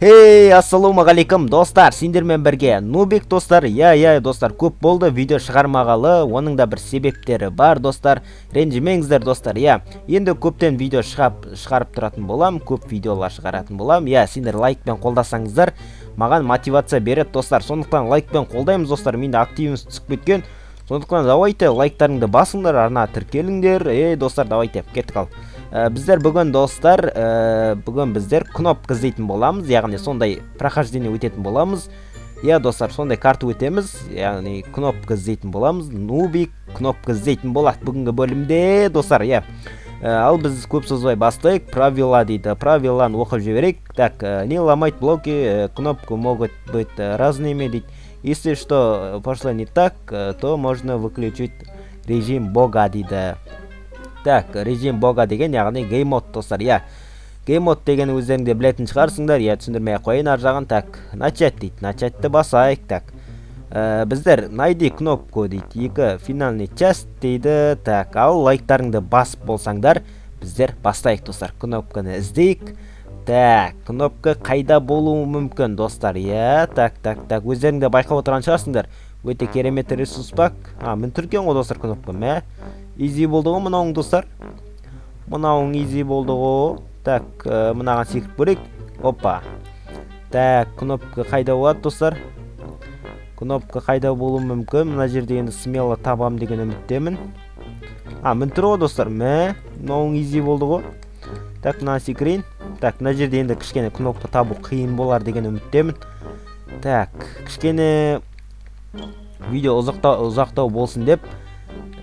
Ассалаумағалейкум достар, сендермен бірге Нубик достар. Достар, көп болды видео шығармағалы, оның да бір себептері бар достар. Ренжімеңіздер достар. Енді көптен видео шығарып тұратын болам, көп видеолар шығаратын болам. Сендер лайкпен қолдасаңыздар, маған мотивация береді достар. Сондықтан лайкпен қолдаймыз достар. Менде активность түсіп кеткен. Сондықтан давайте лайктарыңды басыңдар, арна тіркеліңдер. Достар, давайте кеттік ал. Біздер бүгін достар, бүгін біздер кнопка іздейтін боламыз, яғни сондай прохождение өтетін боламыз. Достар, сондай карта өтеміз, яғни кнопка іздейтін боламыз. Нубик кнопка іздейтін болады бүгінгі бөлімде достар. Ал біз көп сөзбай бастайық. Правила дейді, правиланы оқып жіберейік. Так, не ломать блоки, кнопку могут быть разными дейді. Если что пошло не так, то можно выключить режим бога дейді. Так, режим бога деген яғни геймод достар. Геймод деген өздеріңде білетін шығарсыңдар. Түсіндірмей қойын ар жағын. Так, начать дейді. Начатьты басайық. Так, біздер найди кнопку дейді. Екі финальный часть дейді. Так, ал лайктарыңды басып болсаңдар, біздер бастайық достар. Кнопканы іздейік. Так, кнопка қайда болуы мүмкін достар. Так, өздеріңде байқап отырған шығарсыңдар. Өте керемет ресурс бак. Мен түркен ғой достар кнопка. Изи болды ғой мынауың достар. Мынауың изи болды ғой. Так, мынаған секіріп көрейік. Опа. Так, кнопка қайда болады достар? Кнопка қайда болуы мүмкін? Мына жерде енді смело табам деген үміттемін. Мін тұр ғой достар. Мынауың изи болды ғой. Так, мына секірейін. Так, мына жерде енді кішкене кнопка табу қиын болар деген үміттемін. Так, кішкене видео ұзақтау болсын деп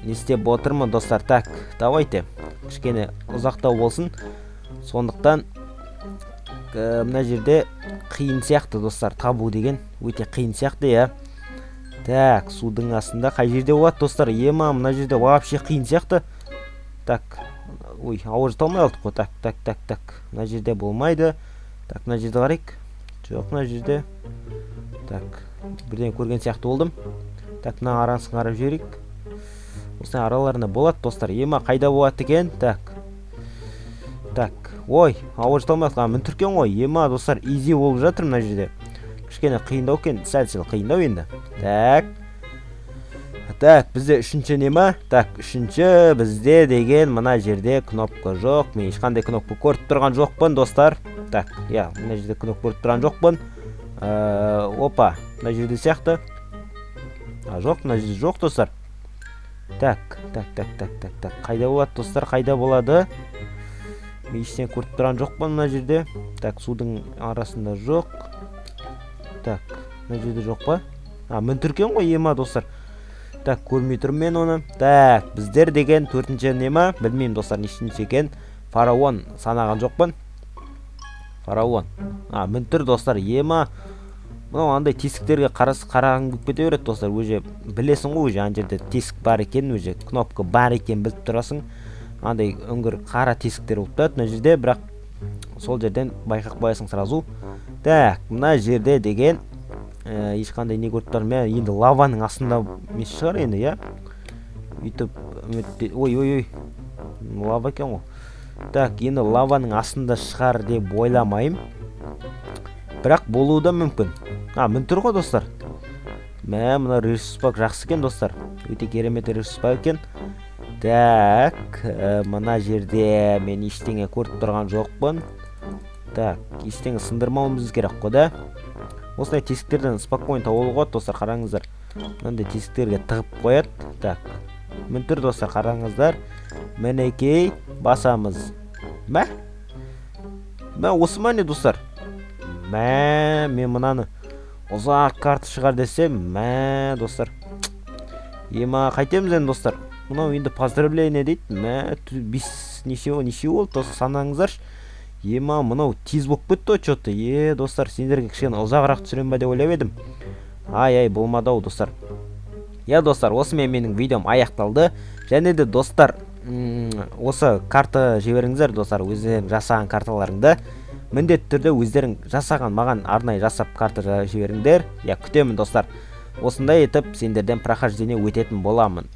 не істеп отырмын достар. Так, давайте кішкене ұзақтау болсын. Сондықтан мына жерде қиын сияқты достар, табу деген өте қиын сияқты. Так, судың астында қай жерде болады достар? Мына жерде вообще қиын сияқты. Так, ауыр талмай алдық қой. Так, мына жерде болмайды. Так, мына жерде қарайық. Жоқ, мына жерде. Так, бірден көрген сияқты болдым. Так, мына арасын қарап жіберейік. Осының араларында болады достар. Қайда болады екен? Так, ауыр талмай алдық. Мін түркен ғой. Достар, изи болып жатыр мына жерде. Кішкене қиындау екен, сәл қиындау енді. Так, бізде үшінші Так, үшінші бізде деген мына жерде кнопка жоқ. Мен ешқандай кнопка көріп тұрған жоқпын достар. Так, мына жерде кнопка көріп тұрған жоқпын. Опа, мына жерде сияқты. Жоқ, мына жерде жоқ достар. Так, қайда болады достар, қайда болады? Мен ештен көріп тұрған жоқпын мына жерде. Так, судың арасында жоқ. Так, мына жерде жоқ па? Мін түркен ғой достар. Так, көрмей тұрмын мен оны. Так, біздер деген төртінші білмеймін достар, нешінші екен. Фараон санаған жоқпын. Фараон. Мін тұр достар. Мынау андай тесіктерге қарағың бүк кете береді достар. Өже білесің ғой, өже ан жерде тесік бар екен, өже кнопка бар екен біліп тұрасың. Андай үңгір қара тесіктер болып тұрады мына жерде, бірақ сол жерден байқап қоясың сразу. Так, мына жерде деген ешқандай не көріп тұрмын. Енді лаваның астында емес шығар енді, Өйтіп ой, лава екен ғой. Так, енді лаваның астында шығар деп ойламайым. Бірақ болуы да мүмкін. Мін тұр ғой достар. Мына ресурс пак жақсы екен достар. Өте керемет ресурс пак екен. Так, мына жерде мен ештеңе көріп тұрған жоқпын. Так, ештеңе сындырмауымыз керек қой да. Осындай тесіктерден спокойно тауылуға достар, қараңыздар. Мынандай тесіктерге тығып қояды. Так, мін тұр достар, қараңыздар. Мінекей басамыз. Осы ма не достар? Мен мынаны ұзақ карта шығар десем, достар. Қайтеміз енді достар. Мынау енді поздравление дейді. Неше болды достар, санаңыздаршы. Мынау тез болып кетті ғой что-то. Достар, сендерге кішкене ұзағырақ түсірем ба деп ойлап едім. Болмады ау достар. Достар, осымен менің видеом аяқталды. Және де достар, осы карта жіберіңіздер достар, өздерің жасаған карталарыңды. Міндетті түрде өздерің жасаған маған арнайы жасап карта жіберіңдер. Күтемін достар. Осындай етіп сендерден прохождение өтетін боламын.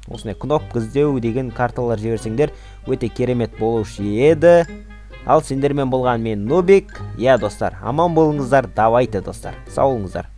Осындай кнопка іздеу деген карталар жіберсеңдер өте керемет болушы еді. Ал сендермен болған мен Нубик. Иә достар, аман болыңыздар, давайте достар. Сау болыңыздар.